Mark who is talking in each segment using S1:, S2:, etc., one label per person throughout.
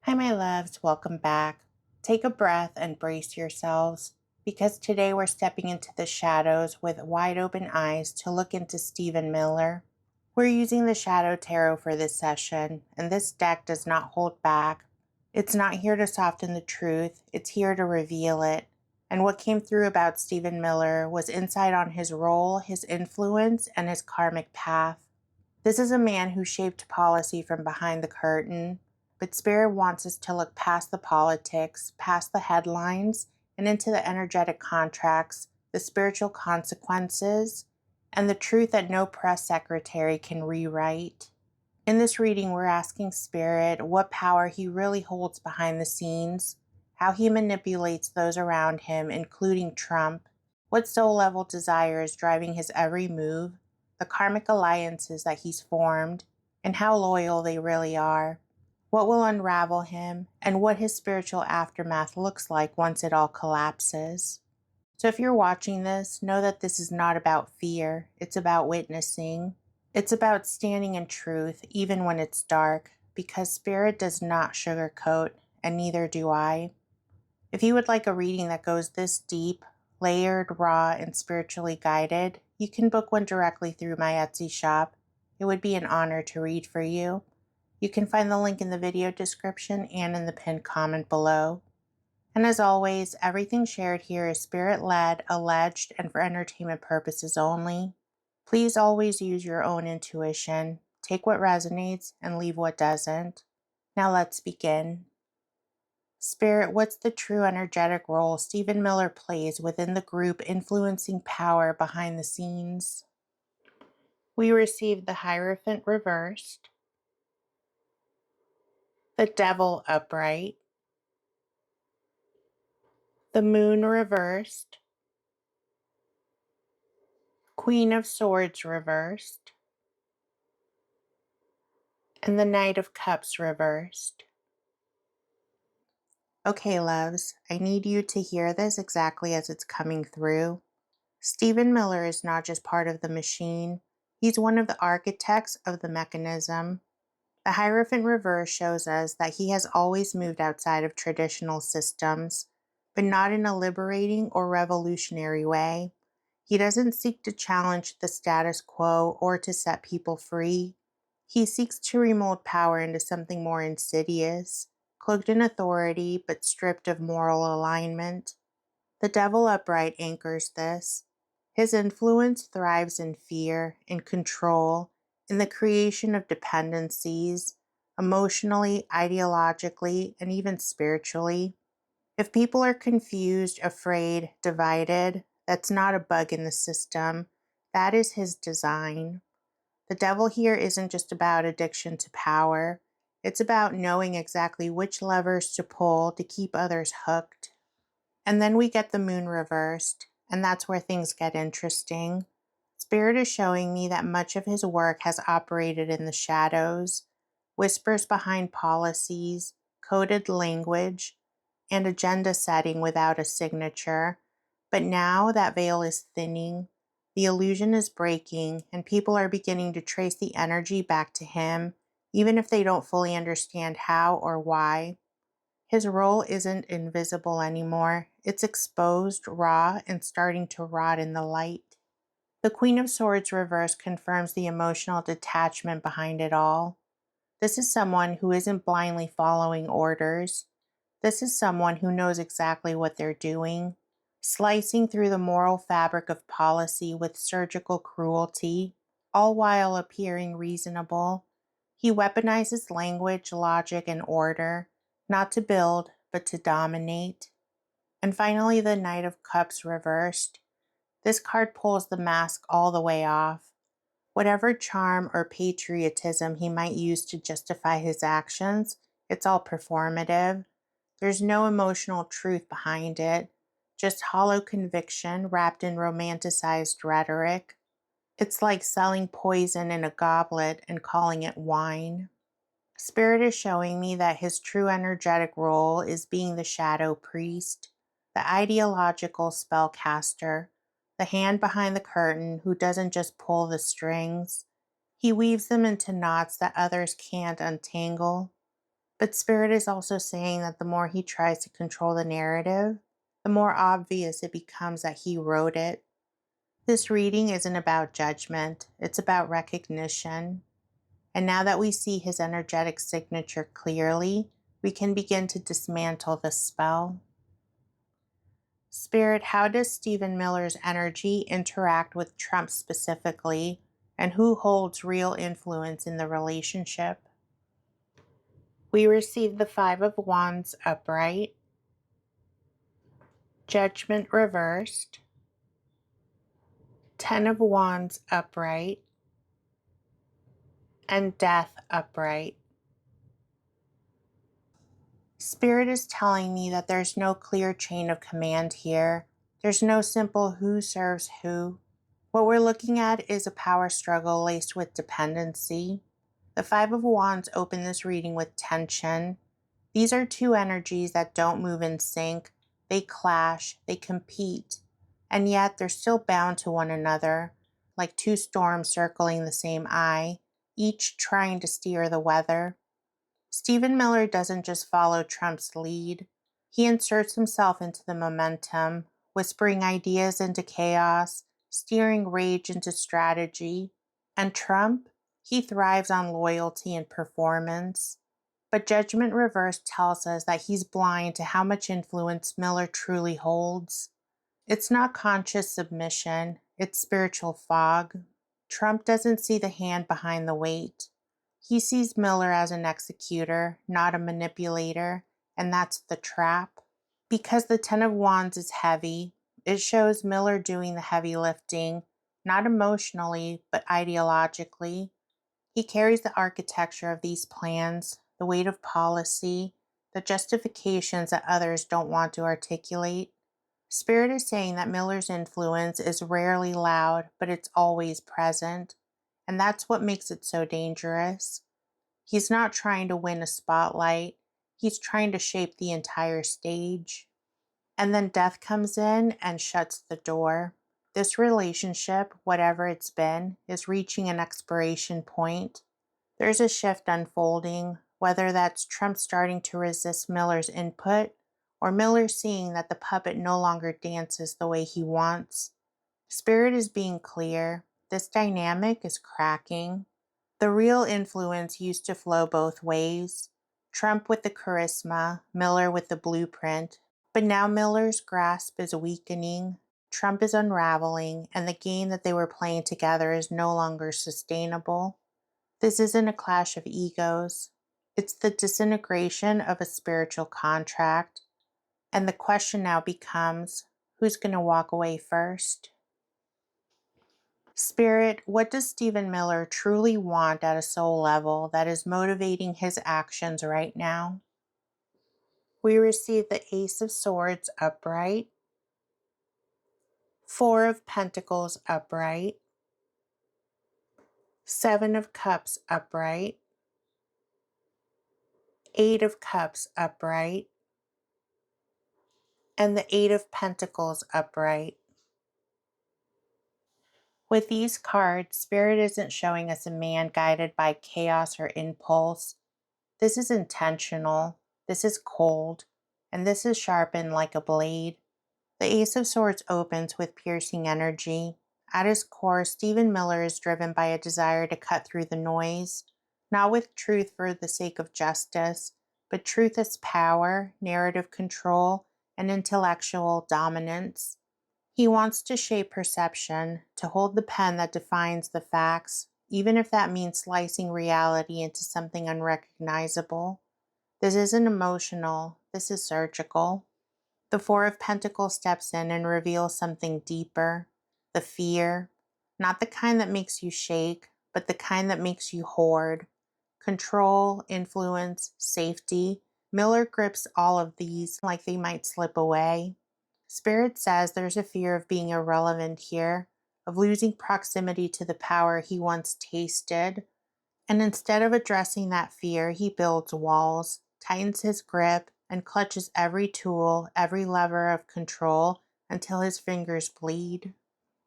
S1: Hi, my loves. Welcome back. Take a breath and brace yourselves because today we're stepping into the shadows with wide open eyes to look into Stephen Miller. We're using the Shadow Tarot for this session, and this deck does not hold back. It's not here to soften the truth, it's here to reveal it. And what came through about Stephen Miller was insight on his role, his influence, and his karmic path. This is a man who shaped policy from behind the curtain, but Spirit wants us to look past the politics, past the headlines, and into the energetic contracts, the spiritual consequences, and the truth that no press secretary can rewrite. In this reading, we're asking Spirit what power he really holds behind the scenes, how he manipulates those around him, including Trump, what soul-level desire is driving his every move, the karmic alliances that he's formed, and how loyal they really are, what will unravel him, and what his spiritual aftermath looks like once it all collapses. So if you're watching this, know that this is not about fear, it's about witnessing. It's about standing in truth, even when it's dark, because Spirit does not sugarcoat, and neither do I. If you would like a reading that goes this deep, layered, raw, and spiritually guided, you can book one directly through my Etsy shop. It would be an honor to read for you. You can find the link in the video description and in the pinned comment below. And as always, everything shared here is spirit-led, alleged, and for entertainment purposes only. Please always use your own intuition. Take what resonates and leave what doesn't. Now let's begin. Spirit, what's the true energetic role Stephen Miller plays within the group influencing power behind the scenes? We received the Hierophant reversed, the Devil upright, the Moon reversed, Queen of Swords reversed, and the Knight of Cups reversed. Okay, loves, I need you to hear this exactly as it's coming through. Stephen Miller is not just part of the machine, he's one of the architects of the mechanism. The Hierophant reverse shows us that he has always moved outside of traditional systems, but not in a liberating or revolutionary way. He doesn't seek to challenge the status quo or to set people free. He seeks to remold power into something more insidious, cloaked in authority but stripped of moral alignment. The Devil upright anchors this. His influence thrives in fear, in control, in the creation of dependencies, emotionally, ideologically, and even spiritually. If people are confused, afraid, divided, that's not a bug in the system. That is his design. The devil here isn't just about addiction to power. It's about knowing exactly which levers to pull to keep others hooked. And then we get the moon reversed, and that's where things get interesting. Spirit is showing me that much of his work has operated in the shadows, whispers behind policies, coded language, and agenda setting without a signature. But now that veil is thinning, the illusion is breaking, and people are beginning to trace the energy back to him, even if they don't fully understand how or why. His role isn't invisible anymore. It's exposed, raw, and starting to rot in the light. The Queen of Swords reverse confirms the emotional detachment behind it all. This is someone who isn't blindly following orders. This is someone who knows exactly what they're doing, slicing through the moral fabric of policy with surgical cruelty, all while appearing reasonable. He weaponizes language, logic, and order, not to build, but to dominate. And finally, the Knight of Cups reversed. This card pulls the mask all the way off. Whatever charm or patriotism he might use to justify his actions, it's all performative. There's no emotional truth behind it, just hollow conviction wrapped in romanticized rhetoric. It's like selling poison in a goblet and calling it wine. Spirit is showing me that his true energetic role is being the shadow priest, the ideological spellcaster, the hand behind the curtain who doesn't just pull the strings. He weaves them into knots that others can't untangle. But Spirit is also saying that the more he tries to control the narrative, the more obvious it becomes that he wrote it. This reading isn't about judgment, it's about recognition. And now that we see his energetic signature clearly, we can begin to dismantle the spell. Spirit, how does Stephen Miller's energy interact with Trump specifically, and who holds real influence in the relationship? We receive the Five of Wands upright, Judgment reversed, Ten of Wands upright, and Death upright. Spirit is telling me that there's no clear chain of command here. There's no simple who serves who. What we're looking at is a power struggle laced with dependency. The Five of Wands open this reading with tension. These are two energies that don't move in sync. They clash, they compete, and yet they're still bound to one another, like two storms circling the same eye, each trying to steer the weather. Stephen Miller doesn't just follow Trump's lead. He inserts himself into the momentum, whispering ideas into chaos, steering rage into strategy. And Trump? He thrives on loyalty and performance. But Judgment Reversed tells us that he's blind to how much influence Miller truly holds. It's not conscious submission, it's spiritual fog. Trump doesn't see the hand behind the weight. He sees Miller as an executor, not a manipulator, and that's the trap. Because the Ten of Wands is heavy, it shows Miller doing the heavy lifting, not emotionally, but ideologically. He carries the architecture of these plans, the weight of policy, the justifications that others don't want to articulate. Spirit is saying that Miller's influence is rarely loud, but it's always present, and that's what makes it so dangerous. He's not trying to win a spotlight, he's trying to shape the entire stage. And then death comes in and shuts the door. This relationship, whatever it's been, is reaching an expiration point. There's a shift unfolding, whether that's Trump starting to resist Miller's input or Miller seeing that the puppet no longer dances the way he wants. Spirit is being clear. This dynamic is cracking. The real influence used to flow both ways. Trump with the charisma, Miller with the blueprint. But now Miller's grasp is weakening. Trump is unraveling, and the game that they were playing together is no longer sustainable. This isn't a clash of egos. It's the disintegration of a spiritual contract. And the question now becomes, who's going to walk away first? Spirit, what does Stephen Miller truly want at a soul level that is motivating his actions right now? We receive the Ace of Swords upright, Four of Pentacles upright, Seven of Cups upright, Eight of Cups upright, and the Eight of Pentacles upright. With these cards, Spirit isn't showing us a man guided by chaos or impulse. This is intentional, this is cold, and this is sharpened like a blade. The Ace of Swords opens with piercing energy. At his core, Stephen Miller is driven by a desire to cut through the noise, not with truth for the sake of justice, but truth as power, narrative control, and intellectual dominance. He wants to shape perception, to hold the pen that defines the facts, even if that means slicing reality into something unrecognizable. This isn't emotional, this is surgical. The Four of Pentacles steps in and reveals something deeper, the fear, not the kind that makes you shake, but the kind that makes you hoard. Control, influence, safety. Miller grips all of these like they might slip away. Spirit says there's a fear of being irrelevant here, of losing proximity to the power he once tasted. And instead of addressing that fear, he builds walls, tightens his grip, and clutches every tool, every lever of control until his fingers bleed.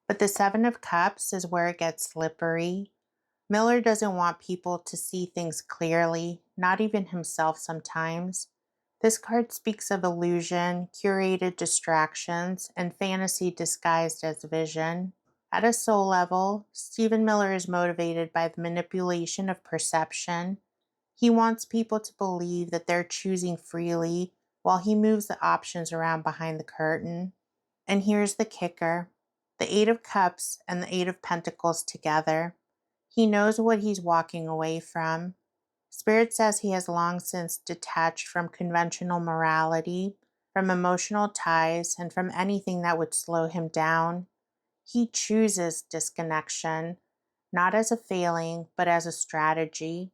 S1: But the Seven of Cups is where it gets slippery. Miller doesn't want people to see things clearly, not even himself sometimes. This card speaks of illusion, curated distractions, and fantasy disguised as vision. At a soul level, Stephen Miller is motivated by the manipulation of perception. He wants people to believe that they're choosing freely while he moves the options around behind the curtain. And here's the kicker: the Eight of Cups and the Eight of Pentacles together. He knows what he's walking away from. Spirit says he has long since detached from conventional morality, from emotional ties, and from anything that would slow him down. He chooses disconnection, not as a failing, but as a strategy.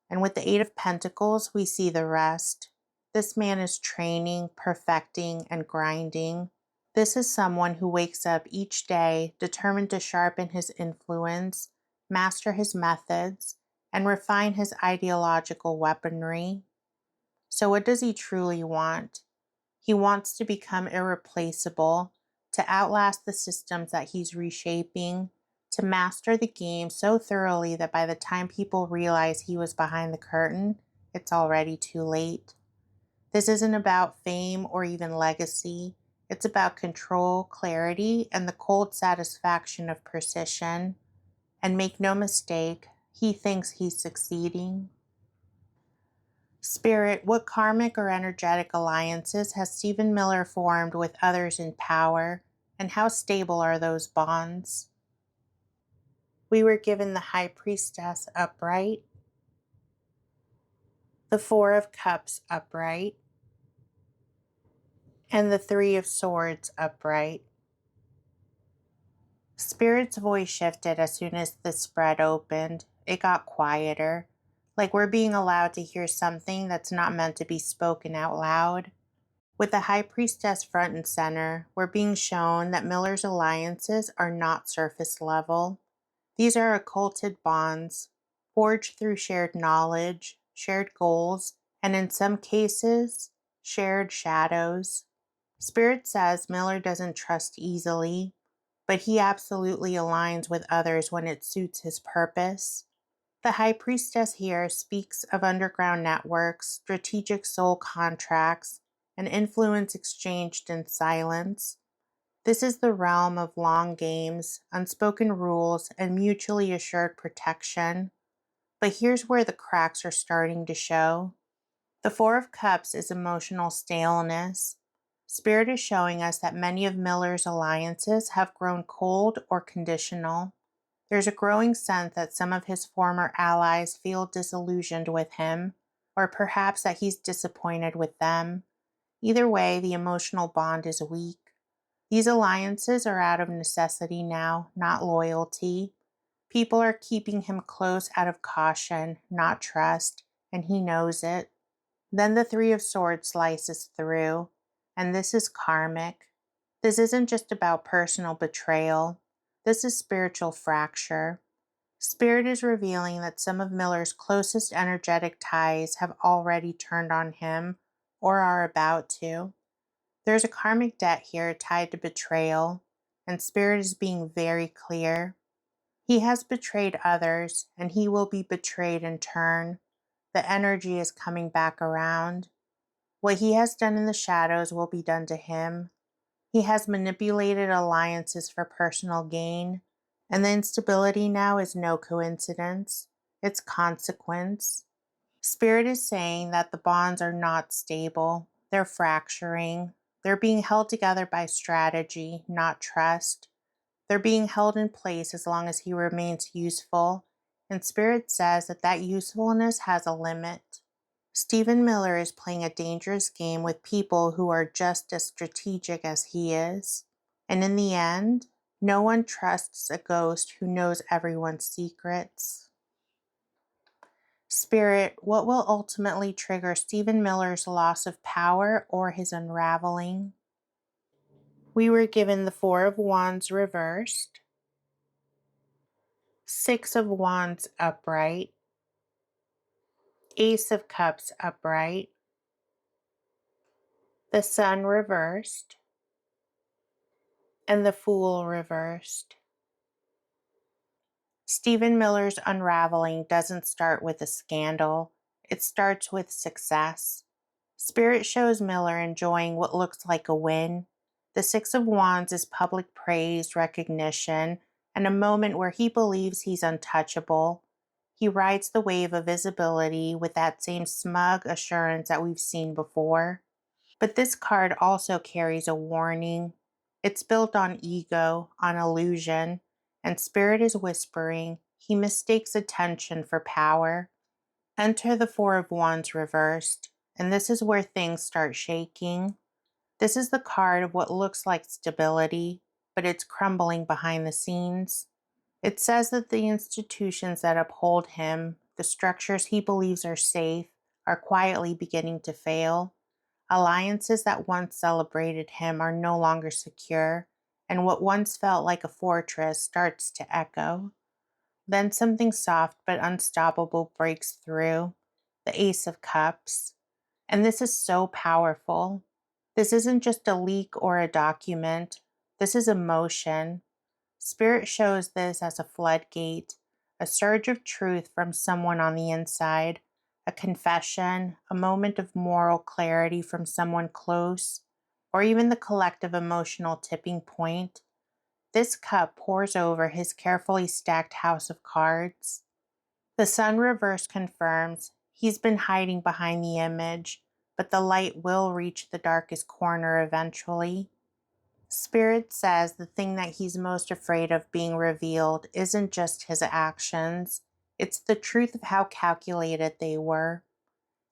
S1: And with the Eight of Pentacles, we see the rest. This man is training, perfecting, and grinding. This is someone who wakes up each day determined to sharpen his influence, master his methods, and refine his ideological weaponry. So, what does he truly want? He wants to become irreplaceable, to outlast the systems that he's reshaping, to master the game so thoroughly that by the time people realize he was behind the curtain, it's already too late. This isn't about fame or even legacy. It's about control, clarity, and the cold satisfaction of precision. And make no mistake, he thinks he's succeeding. Spirit, what karmic or energetic alliances has Stephen Miller formed with others in power, and how stable are those bonds? We were given the High Priestess upright, the Four of Cups upright, and the Three of Swords upright. Spirit's voice shifted as soon as the spread opened. It got quieter, like we're being allowed to hear something that's not meant to be spoken out loud. With the High Priestess front and center, we're being shown that Miller's alliances are not surface level. These are occulted bonds, forged through shared knowledge, shared goals, and in some cases, shared shadows. Spirit says Miller doesn't trust easily, but he absolutely aligns with others when it suits his purpose. The High Priestess here speaks of underground networks, strategic soul contracts, and influence exchanged in silence. This is the realm of long games, unspoken rules, and mutually assured protection. But here's where the cracks are starting to show. The Four of Cups is emotional staleness. Spirit is showing us that many of Miller's alliances have grown cold or conditional. There's a growing sense that some of his former allies feel disillusioned with him, or perhaps that he's disappointed with them. Either way, the emotional bond is weak. These alliances are out of necessity now, not loyalty. People are keeping him close out of caution, not trust, and he knows it. Then the Three of Swords slices through, and this is karmic. This isn't just about personal betrayal. This is spiritual fracture. Spirit is revealing that some of Miller's closest energetic ties have already turned on him or are about to. There's a karmic debt here tied to betrayal, and Spirit is being very clear. He has betrayed others, and he will be betrayed in turn. The energy is coming back around. What he has done in the shadows will be done to him. He has manipulated alliances for personal gain, and the instability now is no coincidence. It's consequence. Spirit is saying that the bonds are not stable. They're fracturing. They're being held together by strategy, not trust. They're being held in place as long as he remains useful. And Spirit says that that usefulness has a limit. Stephen Miller is playing a dangerous game with people who are just as strategic as he is. And in the end, no one trusts a ghost who knows everyone's secrets. Spirit, what will ultimately trigger Stephen Miller's loss of power or his unraveling? We were given the Four of Wands reversed, Six of Wands upright, Ace of Cups upright, the Sun reversed, and the Fool reversed. Stephen Miller's Unraveling doesn't start with a scandal, it starts with success. Spirit shows Miller enjoying what looks like a win. The Six of Wands is public praise, recognition, and a moment where he believes he's untouchable. He rides the wave of visibility with that same smug assurance that we've seen before. But this card also carries a warning. It's built on ego, on illusion, and Spirit is whispering he mistakes attention for power. Enter the Four of Wands reversed, and this is where things start shaking. This is the card of what looks like stability, but it's crumbling behind the scenes. It says that the institutions that uphold him, the structures he believes are safe, are quietly beginning to fail. Alliances that once celebrated him are no longer secure, and what once felt like a fortress starts to echo. Then something soft but unstoppable breaks through, the Ace of Cups. And this is so powerful. This isn't just a leak or a document, this is emotion. Spirit shows this as a floodgate, a surge of truth from someone on the inside, a confession, a moment of moral clarity from someone close, or even the collective emotional tipping point. This cup pours over his carefully stacked house of cards. The sun reverse confirms he's been hiding behind the image, but the light will reach the darkest corner eventually. Spirit says the thing that he's most afraid of being revealed isn't just his actions, it's the truth of how calculated they were.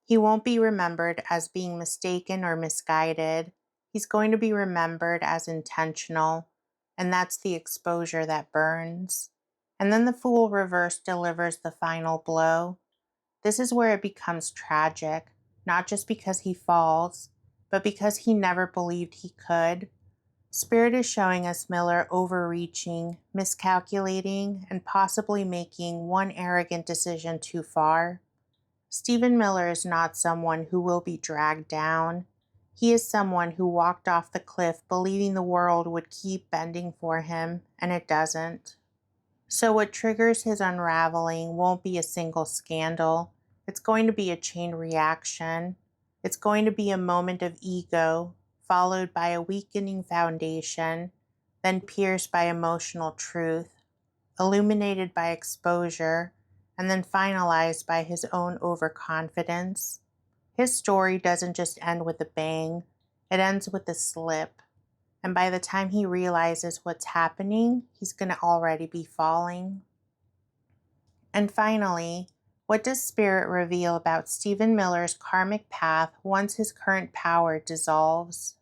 S1: He won't be remembered as being mistaken or misguided. He's going to be remembered as intentional, and that's the exposure that burns. And then the Fool reverse delivers the final blow. This is where it becomes tragic, not just because he falls, but because he never believed he could. Spirit is showing us Miller overreaching, miscalculating, and possibly making one arrogant decision too far. Stephen Miller is not someone who will be dragged down. He is someone who walked off the cliff believing the world would keep bending for him, and it doesn't. So, what triggers his unraveling won't be a single scandal. It's going to be a chain reaction. It's going to be a moment of ego, followed by a weakening foundation, then pierced by emotional truth, illuminated by exposure, and then finalized by his own overconfidence. His story doesn't just end with a bang, it ends with a slip. And by the time he realizes what's happening, he's going to already be falling. And finally, what does Spirit reveal about Stephen Miller's karmic path once his current power dissolves?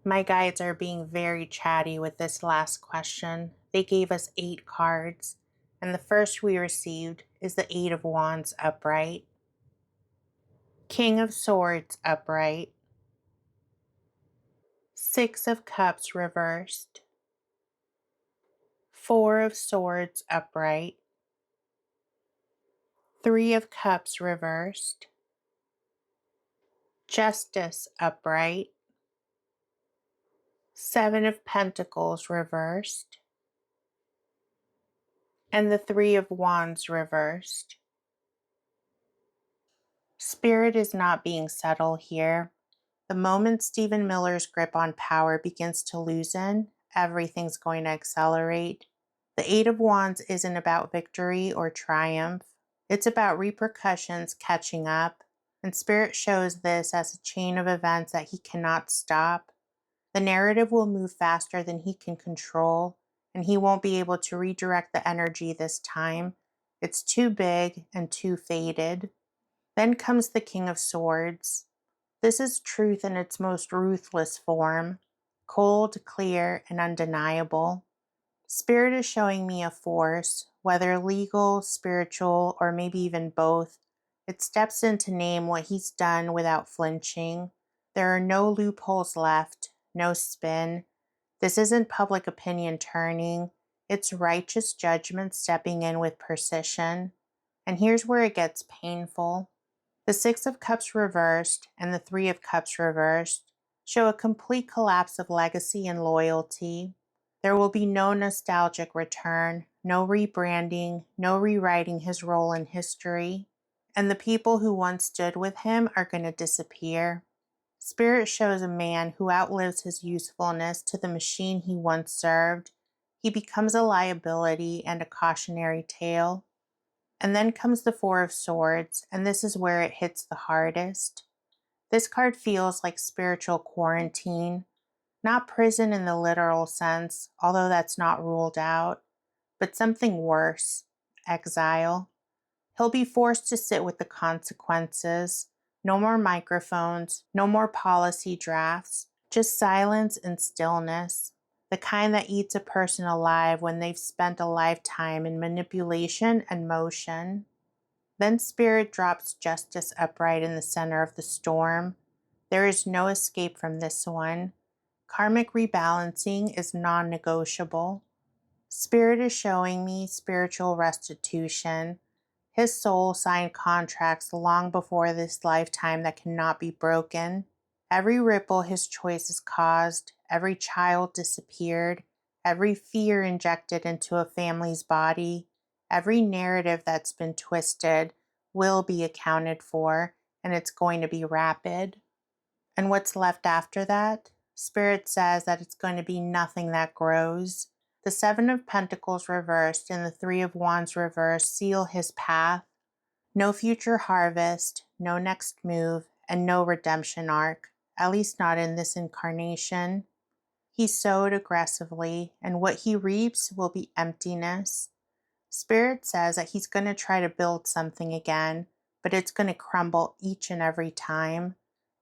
S1: My guides are being very chatty with this last question. They gave us 8 cards, and the first we received is the 8 of Wands upright, King of Swords upright, 6 of Cups reversed, 4 of Swords upright, 3 of Cups reversed, Justice upright, 7 of Pentacles reversed, and the 3 of Wands reversed. Spirit is not being subtle here. The moment Stephen Miller's grip on power begins to loosen, everything's going to accelerate. The 8 of Wands isn't about victory or triumph. It's about repercussions catching up, and Spirit shows this as a chain of events that he cannot stop. The narrative will move faster than he can control, and he won't be able to redirect the energy this time. It's too big and too faded. Then comes the King of Swords. This is truth in its most ruthless form, cold, clear, and undeniable. Spirit is showing me a force, whether legal, spiritual, or maybe even both. It steps in to name what he's done without flinching. There are no loopholes left, no spin. This isn't public opinion turning, it's righteous judgment stepping in with precision. And here's where it gets painful. The 6 of Cups reversed and the 3 of Cups reversed show a complete collapse of legacy and loyalty. There will be no nostalgic return, no rebranding, no rewriting his role in history. And the people who once stood with him are going to disappear. Spirit shows a man who outlives his usefulness to the machine he once served. He becomes a liability and a cautionary tale. And then comes the Four of Swords, and this is where it hits the hardest. This card feels like spiritual quarantine, not prison in the literal sense, although that's not ruled out, but something worse, exile. He'll be forced to sit with the consequences. No more microphones, no more policy drafts, just silence and stillness. The kind that eats a person alive when they've spent a lifetime in manipulation and motion. Then Spirit drops justice upright in the center of the storm. There is no escape from this one. Karmic rebalancing is non negotiable. Spirit is showing me spiritual restitution. His soul signed contracts long before this lifetime that cannot be broken. Every ripple his choices caused, every child disappeared, every fear injected into a family's body, every narrative that's been twisted will be accounted for, and it's going to be rapid. And what's left after that? Spirit says that it's going to be nothing that grows. The Seven of Pentacles reversed and the Three of Wands reversed seal his path. No future harvest, no next move, and no redemption arc, at least not in this incarnation. He sowed aggressively, and what he reaps will be emptiness. Spirit says that he's going to try to build something again, but it's going to crumble each and every time,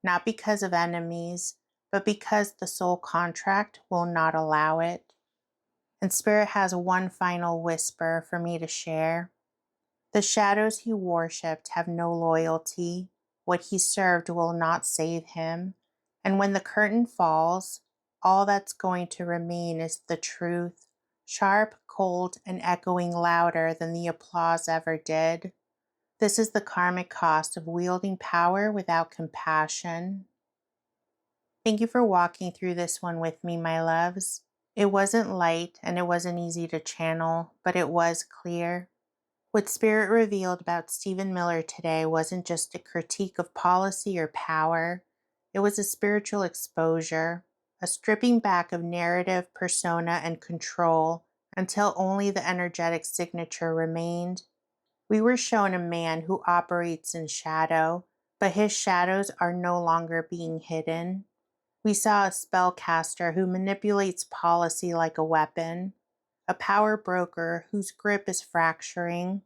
S1: not because of enemies, but because the soul contract will not allow it. And Spirit has one final whisper for me to share. The shadows he worshipped have no loyalty. What he served will not save him. And when the curtain falls, all that's going to remain is the truth, sharp, cold, and echoing louder than the applause ever did. This is the karmic cost of wielding power without compassion. Thank you for walking through this one with me, my loves. It wasn't light and it wasn't easy to channel, but it was clear. What Spirit revealed about Stephen Miller today wasn't just a critique of policy or power. It was a spiritual exposure, a stripping back of narrative, persona, and control until only the energetic signature remained. We were shown a man who operates in shadow, but his shadows are no longer being hidden. We saw a spellcaster who manipulates policy like a weapon, a power broker whose grip is fracturing,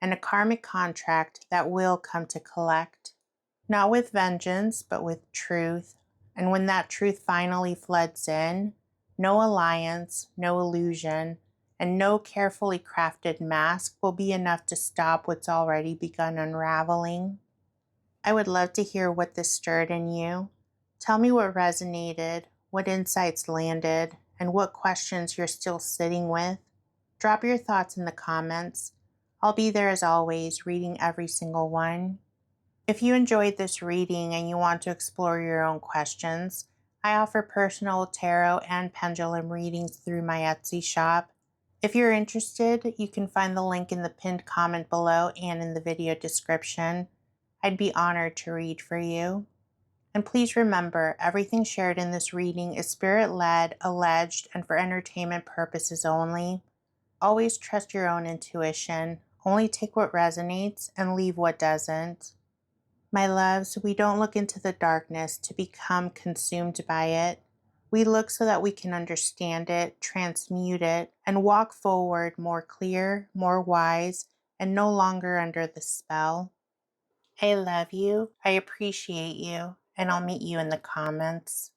S1: and a karmic contract that will come to collect. Not with vengeance, but with truth. And when that truth finally floods in, no alliance, no illusion, and no carefully crafted mask will be enough to stop what's already begun unraveling. I would love to hear what this stirred in you. Tell me what resonated, what insights landed, and what questions you're still sitting with. Drop your thoughts in the comments. I'll be there as always, reading every single one. If you enjoyed this reading and you want to explore your own questions, I offer personal tarot and pendulum readings through my Etsy shop. If you're interested, you can find the link in the pinned comment below and in the video description. I'd be honored to read for you. And please remember, everything shared in this reading is spirit-led, alleged, and for entertainment purposes only. Always trust your own intuition. Only take what resonates and leave what doesn't. My loves, we don't look into the darkness to become consumed by it. We look so that we can understand it, transmute it, and walk forward more clear, more wise, and no longer under the spell. I love you, I appreciate you, and I'll meet you in the comments.